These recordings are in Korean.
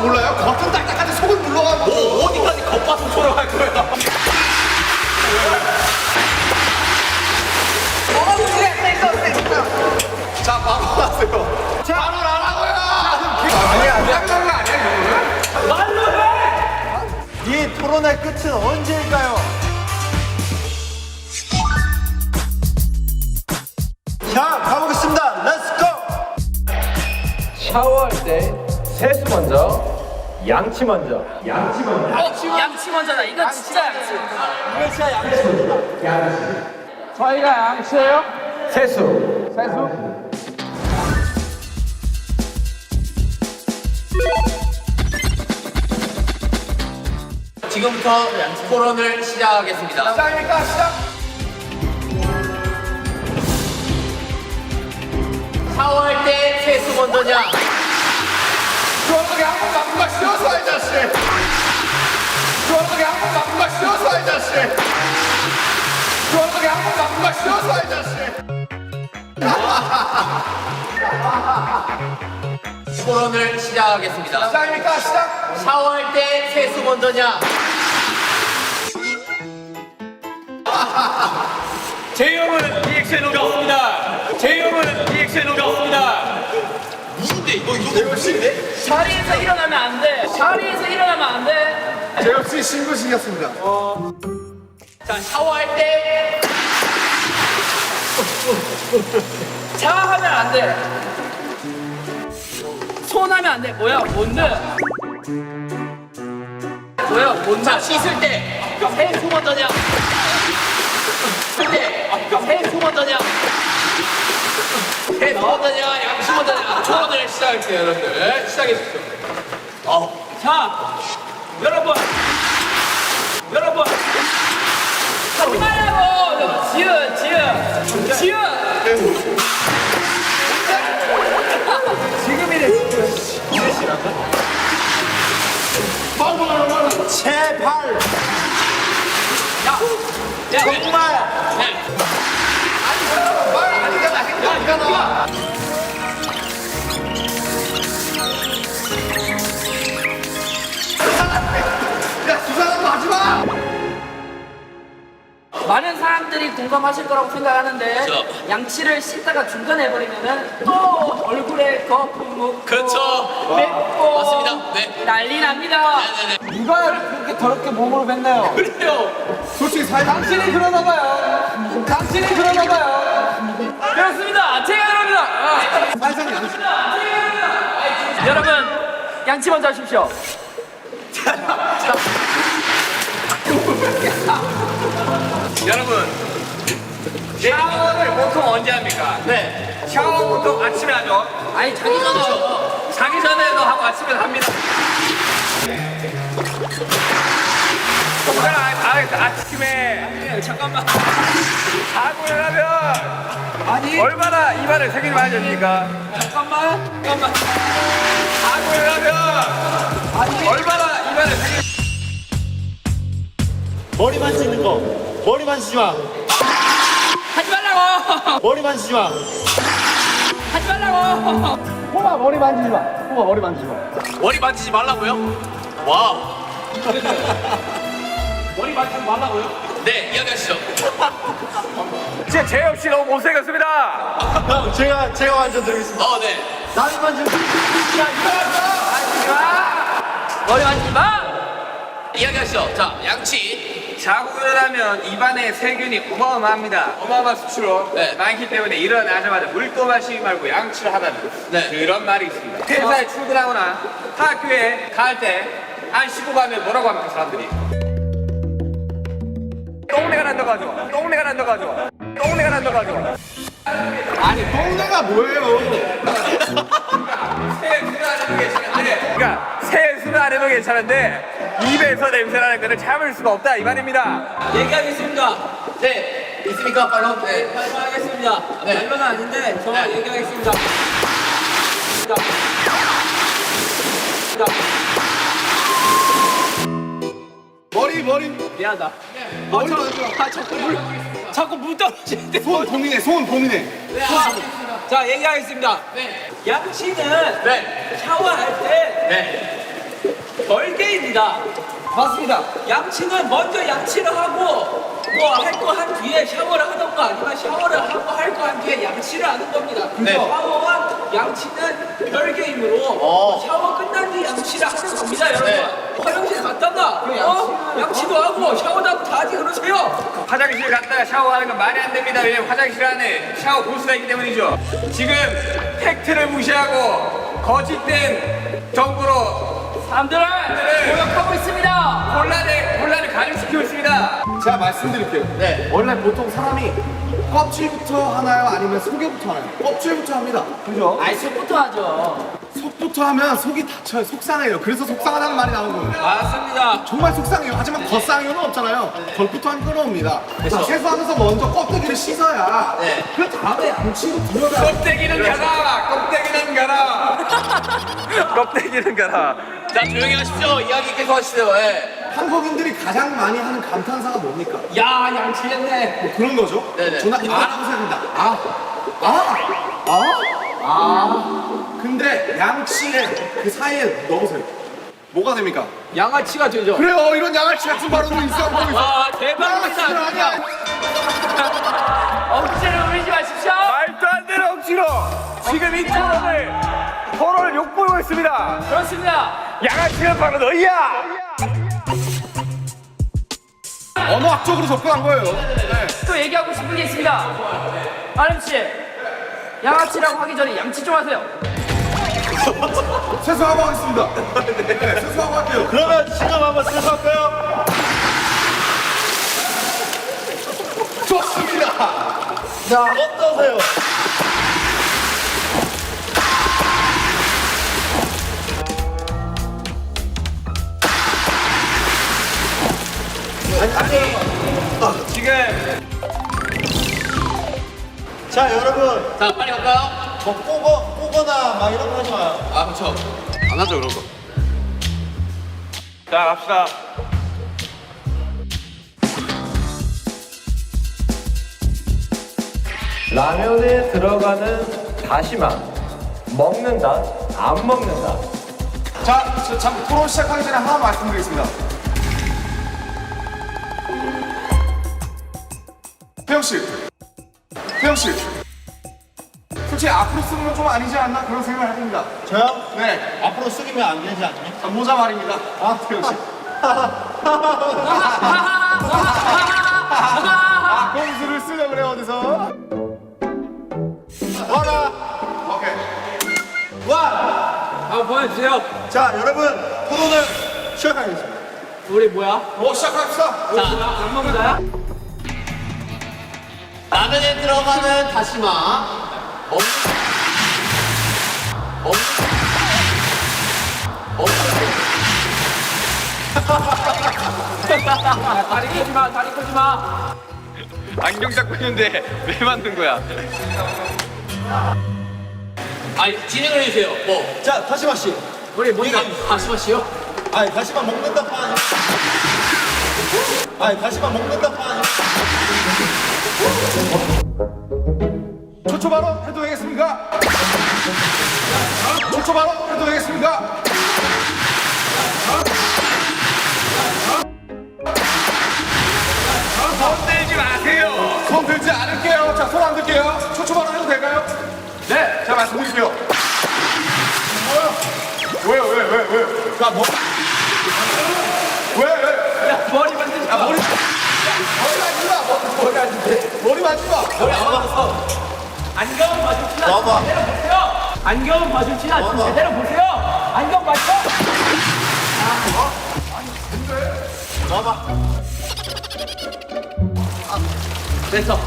몰라요? 겉은 딱딱한데 속은 물러가고. 뭐 어디까지 겉바속촉으로 할 거야? 자, 바로 하세요. 자, 바로 하라고요. 아니야, 아니야. 말로 해! 이 토론의 끝은 언제일까요? 자, 가보겠습니다. 렛츠고! 샤워할 때 세수 먼저, 양치 먼저. 양치 먼저. 양치 먼저다. 이거 진짜 양치. 이거 진짜 양치. 저희가 양치예요? 세수. 세수? 지금부터 토론을 시작하겠습니다. 시작입니까? 시작. 샤워할 때 세수 먼저냐? 시원하게 한번 맞고 마시어서 이 자식. 시원하게 한번 맞고 마시어서 이 자식. 시원하게 한번 맞고 마시어서 이 자식. 토론을 시작하겠습니다. 시작입니까? 시작. 샤워할 때 세수 먼저냐? 제 형은 리액션 오겠습니다. 제 형은 리액션 오겠습니다. 누군데? 이거 멋인데? 자리에서 일어나면 안 돼. 자리에서 일어나면 안 돼. 제 역시 신고식이었습니다. 자, 샤워할 때 자하면 안 돼. 손하면 안 돼. 뭐야? 뭔데? 뭐야? 뭔데? 자, 씻을 때 세수 먼저냐? 씻을 때 세수 먼저냐? 세수 먼저냐? 양치 먼저냐? 토론을 시작할게요, 여러분들. 시작해 주십시오. 자, 여러분. 하지 말라고. 지읒. 제발! 정말! 말 아니잖아. 아니가 나와. 야, 두 사람도 하지 마. 많은 사람들이 공감하실 거라고 생각하는데 그쵸. 양치를 씻다가 중간에 해버리면은 또 얼굴에 거품 묻고 그쵸. 맵고 맞습니다. 네. 난리 납니다. 네네네. 누가 그렇게 더럽게 몸으로 뱉나요? 그래요. 솔직히 사이 당신이 그러나 봐요. 당신이 그러나 봐요. 그렇습니다. 제가 그럽니다. 사이상이 안 여러분 양치 먼저 하십시오. 여러분, 샤워를 보통 언제 합니까? 네. 샤워 보통 아침에 하죠. 아니 자기 전에 자기 전에도 하고 아침에 합니다. 아침에 잠깐만. 자고 일어나면 얼마나 입안을 세균이 많이 젖습니까? 잠깐만. 자고 일어나면 얼마나 입안을 세균이 머리 만지는 거. 머리 만지지 마. 하지 말라고. 머리 만지지 마. 하지 말라고. 호마 머리 만지지 마. 호마 머리 만지지 마. 머리 만지지 말라고요? 와우. 머리 만지지 말라고요? 네, 이야기하시죠. 진짜 재혁 씨 너무 못생겼습니다. 형, 제가 완전 드리겠습니다. 네. 나는 만지는 거. 머리 만지지 마. 이야기하시죠. 자, 양치. 자고 일어나면 입안에 세균이 어마어마합니다. 어마어마한 수치로 네. 많기 때문에 일어나자마자 물도 마시지 말고 양치를 하다는 네. 그런 말이 있습니다. 회사에 출근하거나 학교에 갈 때 안 씻고 가면 뭐라고 합니까 사람들이? 똥내가 난다고 하죠. 똥내가 난다고 하죠. 똥내가 난다고 하죠. 아니, 똥내가 뭐예요? 세수를 안 해도 괜찮은데 그러니까 세수를 안 해도 괜찮은데 입에서 냄새 나는 거는 참을 수가 없다 이 말입니다. 얘기하겠습니다. 네. 있습니까? 바로? 네. 발표하겠습니다. 네. 발표는 아닌데 저 네. 얘기하겠습니다. 머리. 미안하다. 머리 만져. 자꾸 물 떨어지는데. 손 고민해. 네, 자 얘기하겠습니다. 네. 양치는 네. 샤워할 때 네. 별개입니다. 맞습니다. 양치는 먼저 양치를 하고 뭐 할 거 한 뒤에 샤워를 하던가 아니면 샤워를 하고 할 거 한 뒤에 양치를 하는 겁니다. 네. 샤워와 양치는 별개이므로 샤워 끝난 뒤 양치를 하는 겁니다, 여러분. 네. 화장실 갔다가 양치도 하고 샤워도 하고 다 하지 그러세요. 화장실 갔다가 샤워하는 건 말이 안 됩니다. 왜냐면 화장실 안에 샤워 부스가 있기 때문이죠. 지금 팩트를 무시하고 거짓된 정보로 사람들을 공격하고 있습니다. 혼란을 가중시키고 있습니다. 제가 말씀드릴게요. 네. 원래 보통 사람이 껍질부터 하나요? 아니면 속에부터 하나요? 껍질부터 합니다. 그죠? 알속부터 하죠. 속부터 하면 속이 다쳐요. 속상해요. 그래서 속상하다는 말이 나온 거예요. 맞습니다. 정말 속상해요. 하지만 겉상해요는 없잖아요. 겉부터 하면 끌어옵니다. 자, 세수하면서 먼저 껍데기를 씻어야 그 다음에 양치로 들어가. 껍데기는 가라. 껍데기는 가라. 껍데기는 가라. 자, 조용히 하십시오. 이야기 계속 하시죠. 예. 한국인들이 가장 많이 하는 감탄사가 뭡니까? 야, 양치했네. 뭐 그런 거죠? 네네. 저는 아라고 생각합니다. 근데 양치에 그 사이에 넣으세요. 뭐가 됩니까? 양아치가 되죠. 그래요. 이런 양아치 같은 발언도 있어. 와, 대박이다. 양아치는 아니야. 억지로 울리지 마십시오. 말도 안 되는 억지로 지금 이 토론을 욕보이고 있습니다. 그렇습니다. 양아치는 바로 너희야. 언어학적으로 접근한 거예요. 네. 또 얘기하고 싶은 게 있습니다. 아름 씨, 양아치라고 하기 전에 양치 좀 하세요. 세수하고 하겠습니다. 네, 세수하고 할게요. 그러면 지금 한번 세수할까요? 좋습니다. 자, 어떠세요? 지금 자, 여러분, 자, 빨리 갈까요? 뭐 꼬거나 막 이런 거 하지 마요. 아, 그렇죠. 안 하죠, 그런 거. 자 갑시다. 라면에 들어가는 다시마. 먹는다, 안 먹는다. 자, 참 토론 시작하기 전에 하나 말씀드리겠습니다. 태영 씨, 솔직히 앞으로 쓰는 건 좀 아니지 않나 그런 생각을 해봅니다. 저요? 네, 앞으로 숙이면 안 되지 않나요? 자, 모자 말입니다. 태영 씨. 공수를 쓰려 그래 어디서? 와라! 오케이. 한번 보여주세요. 자, 여러분, 토론을 시작하겠습니다. 우리 뭐야? 시작합시다. 자, 안 먹는다야? 라면에 들어가는 다시마. 다리 끄지 마, 다리 끄지 마. 안경 잡고 있는데 왜 만든 거야? 아니, 진행을 해주세요. 뭐. 자, 다시마 씨. 우리 뭔가 다시마 씨요? 아니, 다시마 먹는다 파 아니. 아니, 다시마 먹는다 파 아니. 초초 발언 해도 되겠습니까? 초초 발언 해도 되겠습니까? 손 들지 마세요. 손 들지 않을게요. 자, 손 안 들게요. 초초 발언 해도 될까요? 네, 자, 말씀드릴게요. 왜요? 자, 뭐? 왜? 야, 머리 만지지 마. 머리 만지지 마. 머리 만지지 마. 안경 마주치나 와봐. 제대로 보세요. 안경 마주치나 제대로 보세요. 안경 맞죠? 됐어.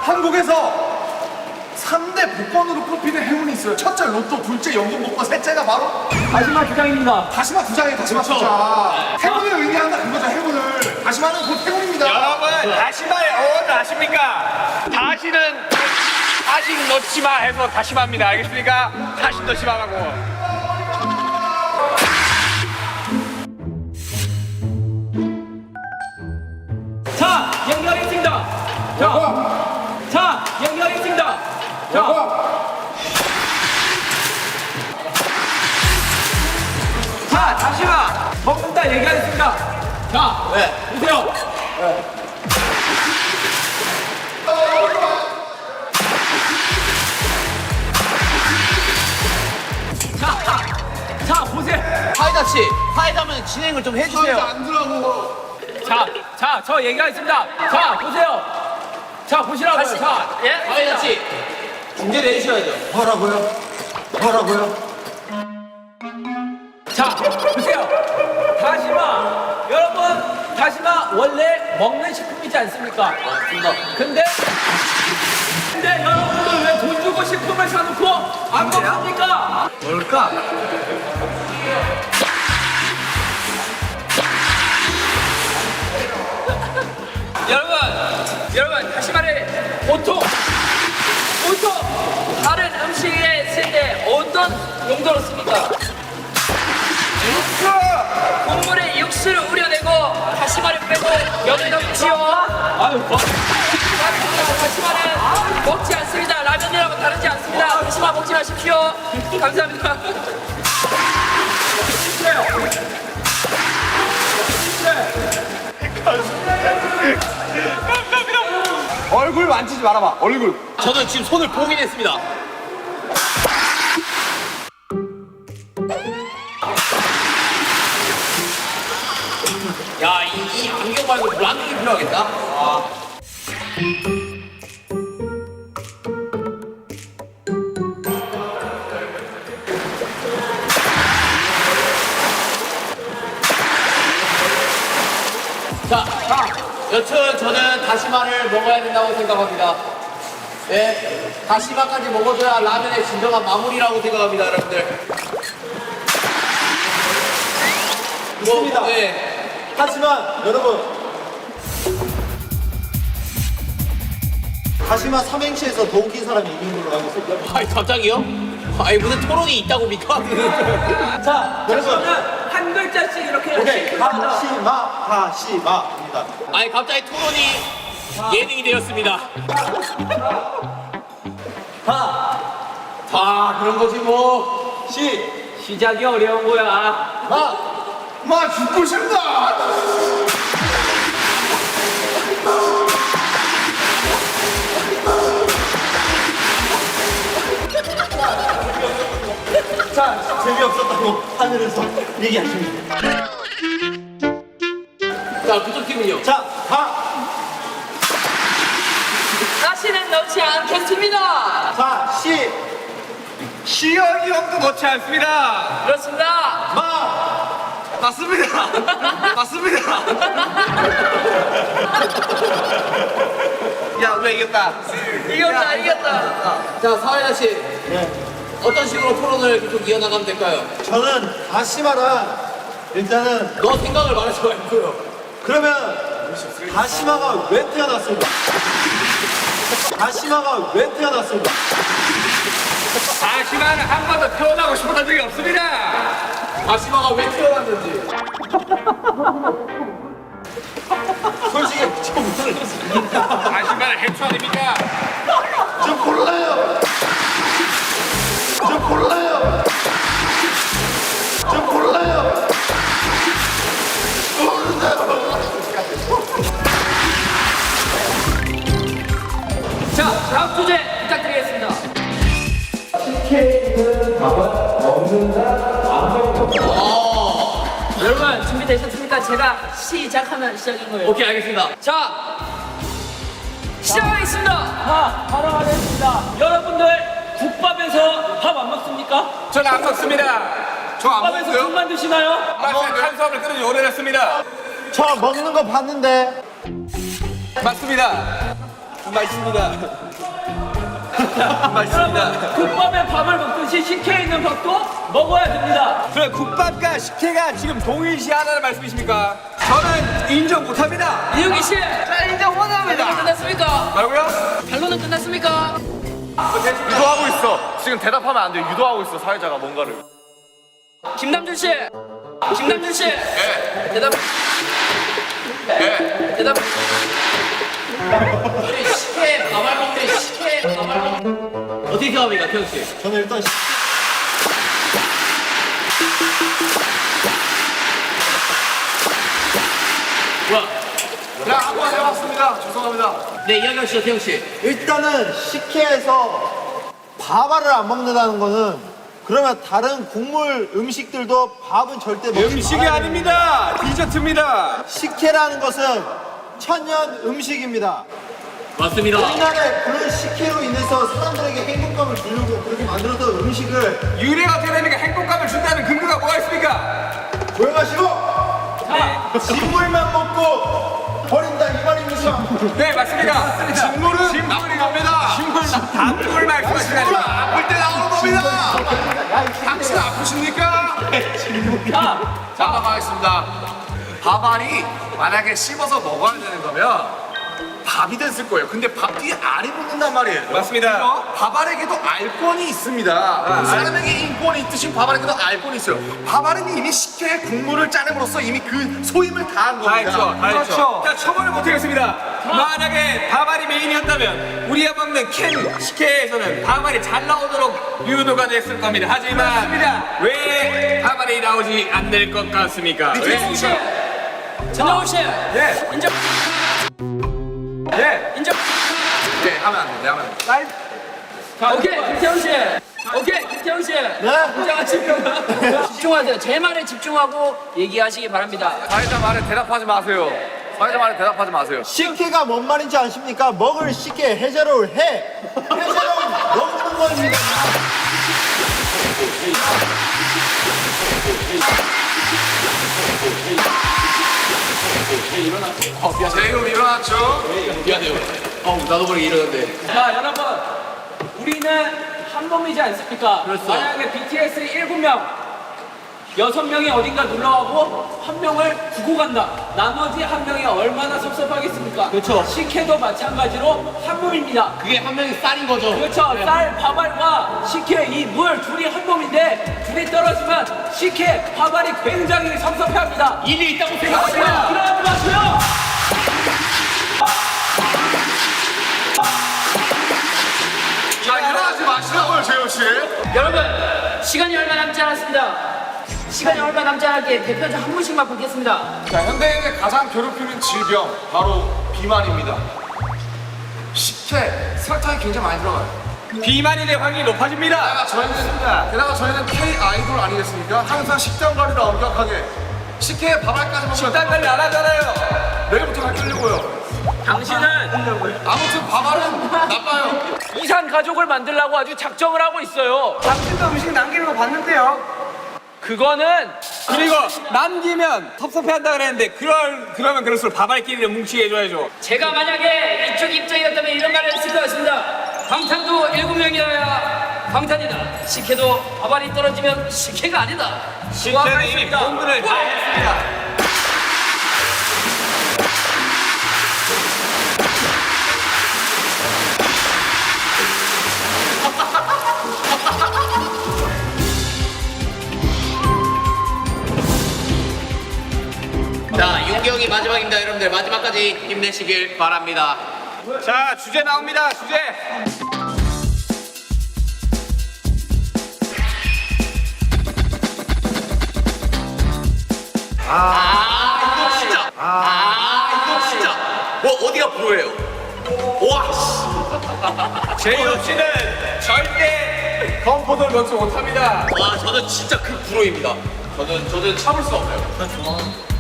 한국에서 3대 복권으로 꼽히는 행운이 있어요. 첫째 로또, 둘째 연금 복권, 셋째가 바로 다시마 주장입니다. 다시마 두 장이에요. 다시마 두 장. 행운을 의미한다 그거죠. 행운을. 다시마는 곧 행운입니다. 여러분 다시마의 어원을 아십니까? 다시는 다시 넣지 마 해서 다시마입니다. 알겠습니까? 다시 넣지 마라고. 자, 연결했습니다. 자, 연결했습니다. 자, 자, 다시마 먹는다 얘기하겠습니다. 자, 보세요. 자, 보세요. 사이다 씨, 사이다면 진행을 좀 해주세요. 안 들어가고. 자, 저 얘기하겠습니다. 자, 보세요. 자, 보시라고요. 자, 예? 사이다 씨, 중재를 해주셔야죠. 뭐라고요? 뭐라고요? 자, 보세요. 다시마. 여러분, 다시마 원래 먹는 식품이지 않습니까? 맞습니다. 근데 여러분들 왜 돈 주고 식품을 사놓고 안 먹습니까? 뭘까? 여러분 다시마를 보통 다른 음식에 쓸 때 어떤 용도로 씁니까? 국물에 육수를 우려내고 다시마를 빼고 면을 넣지요. 아유, 다시마는 먹지 않습니다. 라면이랑은 다르지 않습니다. 다시마 먹지 마십시오. 감사합니다. 얼굴 만지지 말아봐. 얼굴. 저는 지금 손을 봉인했습니다. 야, 이 안경 말고 물안경이 필요하겠다. 자, 여튼 저는 다시마를 먹어야 된다고 생각합니다. 네, 다시마까지 먹어줘야 라면의 진정한 마무리라고 생각합니다, 여러분들. 있습니다. 네. 하지만 여러분, 다시마 삼행시에서 더 웃긴 사람이 이긴 걸로 알고 있습니다. 아니, 갑자기요? 아니, 무슨 토론이 있다고 믿고 자, 여러분, 저는 한 글자씩 이렇게 오케이, 다시마입니다. 아니, 갑자기 토론이 예능이 되었습니다. 다 그런 거지 뭐. 시작이 어려운 거야. 마 죽고 싶다. 자, 재미없었다고 하늘에서 얘기하십니다. 자, 그쪽 팀은요? 자, 다시는 넣지 않겠습니다. 자, 시연이 형도 넣지 않습니다. 그렇습니다. 맞습니다. 맞습니다. 야, 왜 이겼다? 이겼다. 자, 사회자 씨. 네. 어떤 식으로 토론을 계속 이어나가면 될까요? 저는 다시마랑 일단은 너 생각을 말해서 말고요. 그러면 다시마가 왜 태어났을까? 다시마가 왜 태어났을까? 다시마는 한 번도 태어나고 싶었던 적이 없습니다. 다시마가 왜 태어났는지. 솔직히 좀 모르겠습니다. 다시마를 해초 아닙니까? 좀 골라요. 좀 골라요. 좀 골라요. 자, 다음 주제 부탁드리겠습니다. 여러분 준비되셨습니까? 제가 시작하면 시작인 거예요. 오케이, 알겠습니다. 자, 시작하겠습니다. 바로 하겠습니다. 여러분들 국밥에서 밥 안 먹습니까? 저는 안 먹습니다. 저 안 국밥에서 먹고요. 국만 드시나요? 탄수화물 끊은 지 오래됐습니다. 저 먹는 거 봤는데 맞습니다. 맞습니다. 여러분 국밥에 밥을 먹듯이 식혜에 있는 밥도 먹어야 됩니다. 그럼 국밥과 식혜가 지금 동일시하다는 말씀이십니까? 저는 인정 못합니다. 이유기 씨, 자, 인정 원합니다. 결론은 끝났습니까? 뭐라고요? 결론은 끝났습니까? 유도하고 있어. 지금 대답하면 안 돼. 유도하고 있어 사회자가 뭔가를. 김남준 씨, 대답. 대답. 우리 식혜 밥알 먹네, 식혜 밥알 먹 어떻게 생각합니까, 태영 씨? 저는 일단 자, 한번 해봤습니다. 죄송합니다. 네, 이야기하시죠, 태영 씨. 일단은 식혜에서 밥알을 안 먹는다는 거는 그러면 다른 국물 음식들도 밥은 절대 먹지 음식이 말아야 아닙니다. 디저트입니다. 식혜라는 것은 천연 음식입니다. 맞습니다. 옛날에 그런 식혜로 인해서 사람들에게 행복감을 주려고 그렇게 만들었던 음식을 유래가 어떻게 됩니까? 행복감을 준다는 근거가 뭐가 있습니까? 조용하시고 진물만 먹고 버린다 이 말입니까? 네, 맞습니다. 식물은 나쁜 겁니다. 단물 말씀하시는 아플 때 나오는 겁니다. 당신 아프십니까? 자, 가겠습니다. 밥알이 만약에 씹어서 먹어야 되는 거면 밥이 됐을 거예요. 근데 밥 뒤에 알이 붙는단 말이에요. 맞습니다. 밥알에게도 알권이 있습니다. 사람에게 인권이 있듯이 밥알에게도 알권이 있어요. 밥알은 이미 식혜의 국물을 짜냄으로써 이미 그 소임을 다한 다 겁니다. 했죠, 다 했죠. 자, 처벌을 못하겠습니다. 만약에 밥알이 메인이었다면 우리가 먹는 캔 식혜에서는 밥알이 잘 나오도록 유도가 됐을 겁니다. 하지만 왜 밥알이 나오지 않을 것 같습니까? 진정훈 씨. 진정훈 씨. 예, 인정. 예. 인정. 네, 하면 안 돼. 네, 하면 안 돼. 오케이, 김태훈 씨. 오케이, 김태훈 씨. 인정하십니까? 집중하세요. 제 말에 집중하고 얘기하시기 바랍니다. 사회자 말에 대답하지 마세요. 사회자 말에 대답하지 마세요. 식혜가 뭔 말인지 아십니까? 먹을 식혜 해제로를 해 해제로를 먹는 겁니다. 제이홉 일어났죠? 미안해요. 나도 모르게 이러는데. 자, 여러분. 우리는 한 몸이지 않습니까? 그렇죠. 만약에 BTS 7명, 6명이 어딘가 놀러가고 한 명을 두고 간다. 나머지 한 명이 얼마나 섭섭하겠습니까? 그렇죠. 식혜도 마찬가지로 한 몸입니다. 그게 한 명이 쌀인 거죠. 그렇죠. 쌀, 밥알과 식혜, 이 물 둘이 한 몸인데 둘이 떨어지면 식혜, 밥알이 굉장히 섭섭해합니다. 일리 있다고 그러지 생각합니다. 마세요. 자, 일어나지 마시라고요, 재호 씨. 여러분, 시간이 얼마 남지 않았습니다. 시간이 얼마 남지 않았기에 대표자 한 분씩만 뽑겠습니다. 자, 현대인을 가장 괴롭히는 질병 바로 비만입니다. 식혜, 설탕이 굉장히 많이 들어가요. 비만이 될 확률이 높아집니다. 게다가 저희는 K 아이돌 아니겠습니까? 항상 식단 관리를 엄격하게 식혜에 밥알까지 먹으면 식단 관리 안 하잖아요. 내일부터 갈 끌려고요. 당신은 아무튼 밥알은 나빠요. 이산 가족을 만들려고 아주 작정을 하고 있어요. 당신도 음식 남기는 거 봤는데요. 그거는 그리고 남기면 섭섭해한다 그랬는데 그러면 그럴수록 밥알끼리를 뭉치게 해줘야죠. 제가 만약에 이쪽 입장이었다면 이런 말을 했을 것 같습니다. 방탄도 7명이어야 방탄이다. 식혜도 밥알이 떨어지면 식혜가 아니다. 저는 이미 본분을 다 했습니다. 자, 윤경이 마지막입니다, 여러분들. 마지막까지 힘내시길 바랍니다. 자, 주제 나옵니다. 주제. 이거 진짜. 어디가 프로예요? 와, 씨. 제이홉 씨는 절대 건포도를 넣지 못합니다. 와, 저는 진짜 그 프로입니다. 저는 참을 수 없어요.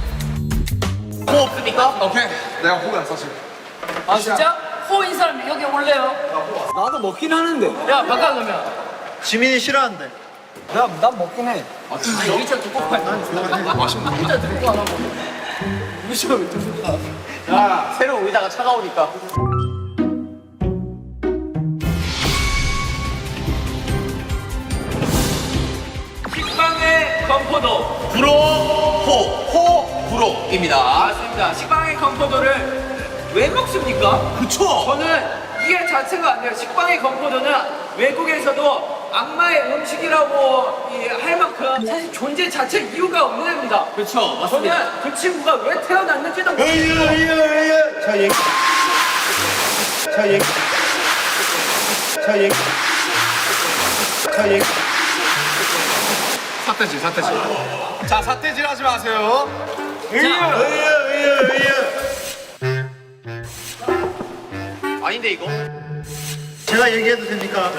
호 없습니까? 오케이, 내가 호구야 사실. 아 진짜? 호인 사람 여기 올래요? 나도 먹긴 하는데. 야 바꿔 그러면. 지민이 싫어한대. 난 먹긴 해. 여기 저 두고 팔. 진짜 들고 안 하고. 새로운 의자가 차가우니까. 식빵의 건포도. 프로입니다. 맞습니다. 식빵의 건포도를 왜 먹습니까? 그쵸? 저는 이게 자체가 안 돼요. 식빵의 건포도는 외국에서도 악마의 음식이라고 할 만큼 사실 존재 자체 이유가 없는 애입니다. 그쵸, 맞습니다. 저는 그 친구가 왜 태어났는지도 자 얘기. 자 얘기. 자 얘기. 자 얘기. 사태질. 자, 사태질 하지 마세요. 아닌데 이거? 제가 얘기해도 됩니까?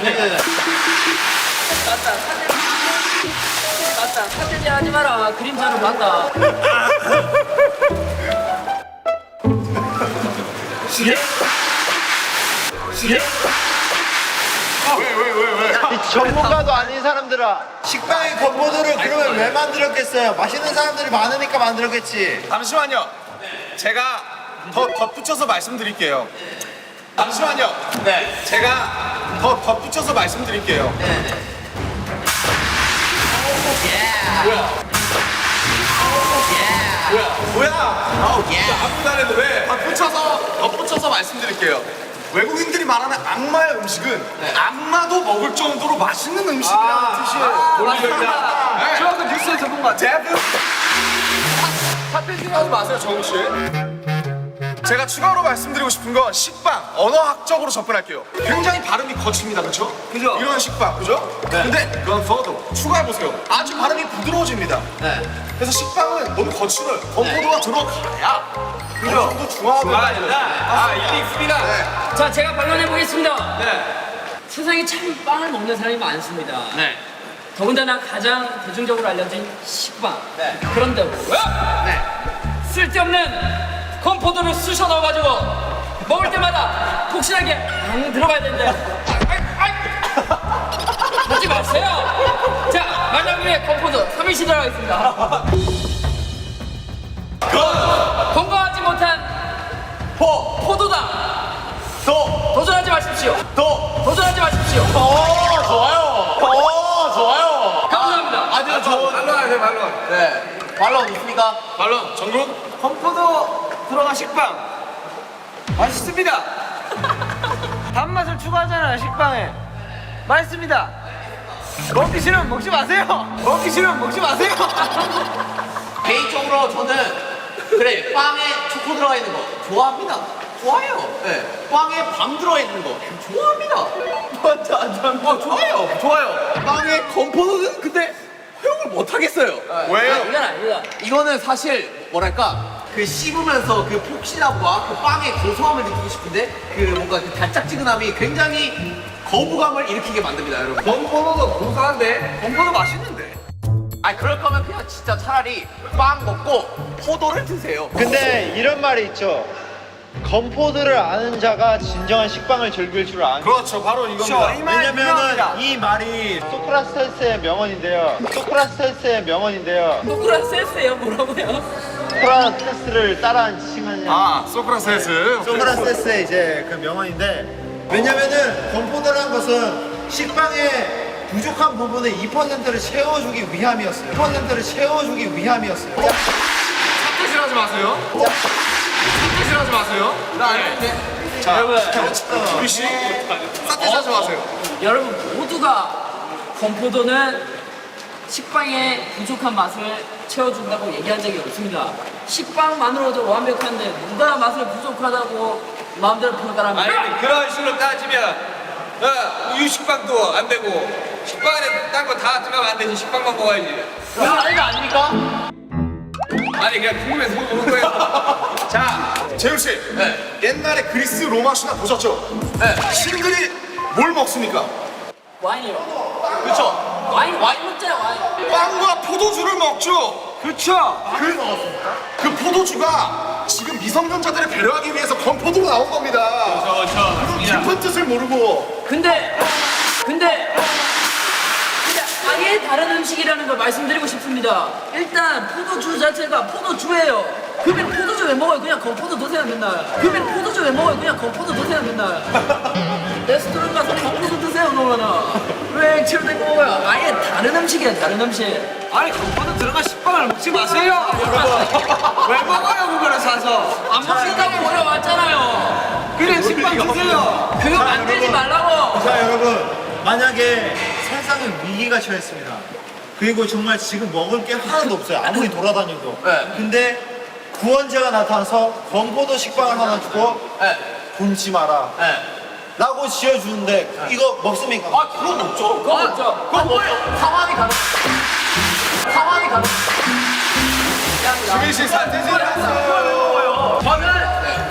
맞다. 사태질 하지 마라. 그림자로 맞다. 왜? 이 전문가도 아닌 사람들아, 식빵의 건포도를 그러면 왜 만들었겠어요? 맛있는 사람들이 많으니까 만들었겠지. 잠시만요. 제가 더 덧붙여서 말씀드릴게요. 잠시만요. 네. 제가 더 덧붙여서 말씀드릴게요. 뭐야? 아무도 안 해도 왜? 덧붙여서 말씀드릴게요. 외국인들이 말하는 악마의 음식은 악마도 먹을 정도로 맛있는 음식이라는 뜻이에요. 맞습니다. 저 그 뉴스의 전문가 데브. 사태질 하지 마세요, 정욱 씨. 제가 추가로 말씀드리고 싶은 건 식빵, 언어학적으로 접근할게요. 굉장히 발음이 거칩니다, 그렇죠? 그죠? 이런 식빵, 그죠? 근데 건포도 추가해보세요. 아주 발음이 부드러워집니다. 그래서 식빵은 너무 거칠어요. 건포도가 들어가야 어느 정도 중화가 이게 있습니다. 자, 제가 반론해 보겠습니다. 세상에 참 빵을 먹는 사람이 많습니다. 더군다나 가장 대중적으로 알려진 식빵. 그런데 왜? 쓸데없는 건포도를 쑤셔 넣어가지고 먹을 때마다 폭신하게 안 들어가야 된대. 하지 마세요. 자, 만약 위에 건포도 3일씩 들어가겠습니다. 건강하지 못한 포도당. 도전하지 마십시오. 도전하지 마십시오. 좋아요. 감사합니다. 아주 좋은 말론. 발언 있습니까? 말론, 정국? 건포도 들어간 식빵 맛있습니다. 단맛을 추가하잖아요, 식빵에. 맛있습니다. 먹기 싫으면 먹지 마세요. 먹기 싫으면 먹지 마세요. 개인적으로 저는 그래 빵에 초코 들어가 있는 거 좋아합니다. 좋아요. 빵에 밤 들어가 있는 거 좋아합니다. 좋아요. 빵에 건포도는 근데 허용을 못 하겠어요. 왜요? 이건 아니다. 이거는 사실 뭐랄까 그 씹으면서 그 폭신함과 그 빵의 고소함을 느끼고 싶은데 그 뭔가 그 달짝지근함이 굉장히 거부감을 일으키게 만듭니다, 여러분. 건포도도 고소한데 건포도 맛있는데. 아니 그럴 거면 그냥 진짜 차라리 빵 먹고 포도를 드세요. 근데 이런 말이 있죠. 건포도를 아는 자가 진정한 식빵을 즐길 줄 아는. 그렇죠, 바로 이겁니다. 왜냐면은 이 말이 소크라테스의 명언인데요. 노크라세스예요. 뭐라고요? 소크라테스를 따라한 칭하냐. 아, 소크라테스. 소크라테스의 이제 그 명언인데, 왜냐면은 건포도라는 것은 식빵의 부족한 부분의 2%를 채워주기 위함이었어요. 2%를 채워주기 위함이었어요. 사태질 하지 마세요. 사태질 하지 마세요. 나 아닌데. 자, 여러분. 우리 씨, 사태질 하지 마세요. 여러분 모두가 건포도는 식빵의 부족한 맛을 채워준다고 얘기한 적이 없습니다. 식빵만으로도 완벽한데 누가 맛을 부족하다고 마음대로 평가합니까? 아니 그런 식으로 따지면 우유 식빵도 안 되고 식빵에 딴 거 다 들어가면 안 되지. 식빵만 먹어야지. 그건 아닙니까? 아니 그냥 궁금해서 먹는 거예요. 자, 재훈 씨. 옛날에 그리스 로마 신화 보셨죠? 신들이 뭘 먹습니까? 와인이요. 그렇죠. 와인 먹잖아요. 와인. 빵과 포도주를 먹죠. 그렇죠. 그 포도주가 지금 미성년자들을 배려하기 위해서 건포도로 나온 겁니다. 그런 깊은 뜻을 모르고. 근데 아예 다른 음식이라는 걸 말씀드리고 싶습니다. 일단 포도주 자체가 포도주예요. 그러면 포도주 왜 먹어요? 그냥 건포도 드세요 맨날. 그러면 포도주 왜 먹어요? 그냥 건포도 드세요 맨날. 레스토랑 가서 건포도 드세요 그러면은. 왜 액체로 된 거 먹어요? 아예 다른 음식이야 다른 음식. 아니 건포도 들어간 식빵을 먹지 마세요. 왜 먹어요 그거를 사서? 안 먹는다고 올라왔잖아요. 그냥 식빵 드세요. 그거 만들지 말라고. 자, 여러분, 만약에 세상에 위기가 처했습니다. 그리고 정말 지금 먹을 게 하나도 없어요. 아무리 돌아다녀도. 근데 구원자가 나타나서 건포도 식빵을 하나 주고 굶지 마라 라고 지어주는데 이거 먹습니까? 아 그건 없죠. 그거 없죠. 그건 뭐예요? 상황이 다르. 지민 씨 사태질이었어요.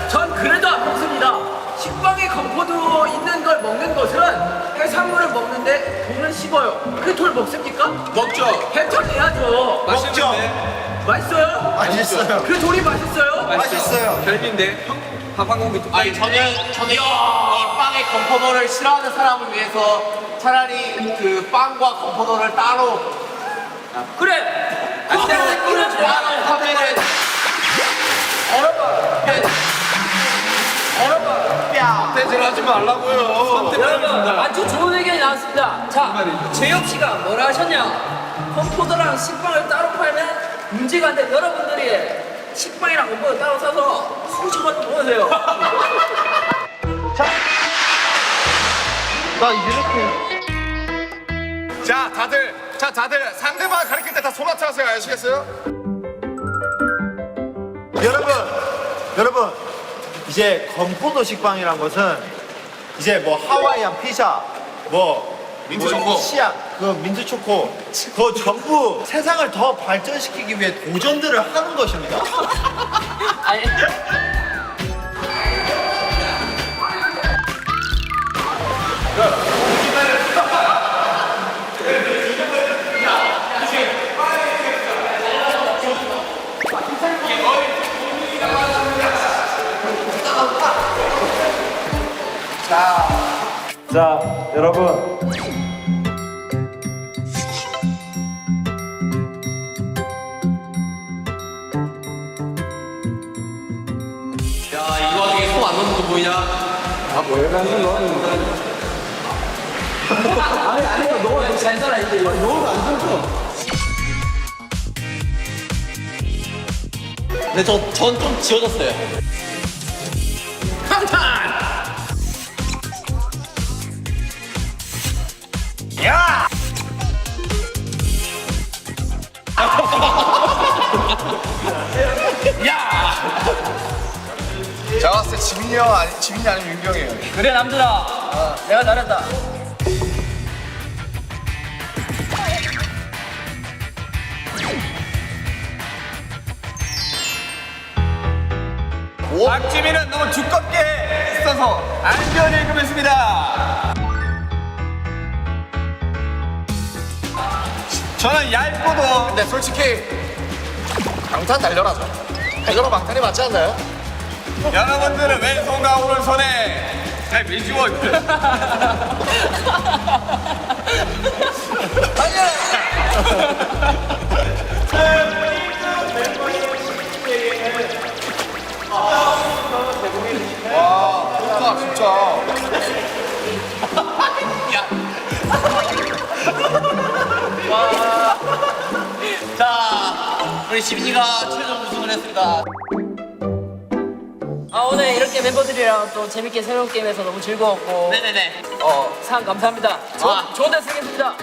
전 그래도 안 먹습니다. 식빵에 건포도 있는 걸 먹는 것은 해산물을 먹는데 돈을 씹어요. 그 돌 먹습니까? 먹죠. 해쳐내야죠. 맛있는데. 맛있어요? 맛있어요. 그 돌이 맛있어요? 맛있어요. 별비인데 밥 한 공기 뚝. 아니 저는 이 빵에 건포도를 싫어하는 사람을 위해서 차라리 그 빵과 건포도를 따로 그래. 그때는 이런 하면은 사태질하지 말라고요. 여러분 아주 좋은 의견이 나왔습니다. 자, 재혁 씨가 뭐라 하셨냐? 건포도랑 식빵을 따로 팔면 문제가 안 돼. 여러분들이 식빵이랑 건포도 따로 사서 수시만 먹으세요. 자, 다들 상대방 가리킬 때 다 소나타 하세요. 아시겠어요? 여러분 이제 건포도 식빵이란 것은 이제 뭐 하와이안 피자 뭐 민트 초코. 치약 그 민트 초코 그거 전부 세상을 더 발전시키기 위해 도전들을 하는 것입니다. 아니, 자 여러분 야 이 와중에 손 안 넣는 거 보이냐? 잘 살아 이제. 근데 전 좀 지워졌어요. 제가 봤을 때 지민이 아니면 윤경이에요. 그래 남들아, 내가 잘했다. 박지민은 너무 두껍게 써서 안전 읽으면습니다. 저는 얇고도 근데 솔직히 방탄 달려라죠. 달려라 방탄이 맞지 않나요? 여러분들은 왼손과 오른손에 잘 미주어 와, 좋다 진짜. 자 우리 지민이가 최종 우승을 했습니다. 아 오늘 이렇게 멤버들이랑 또 재밌게 새로운 게임해서 너무 즐거웠고 네네네. 상 감사합니다. 좋은 데 쓰겠습니다.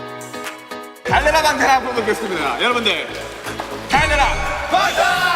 달려라 방탄 앞으로 보겠습니다. 여러분들 달려라 방탄!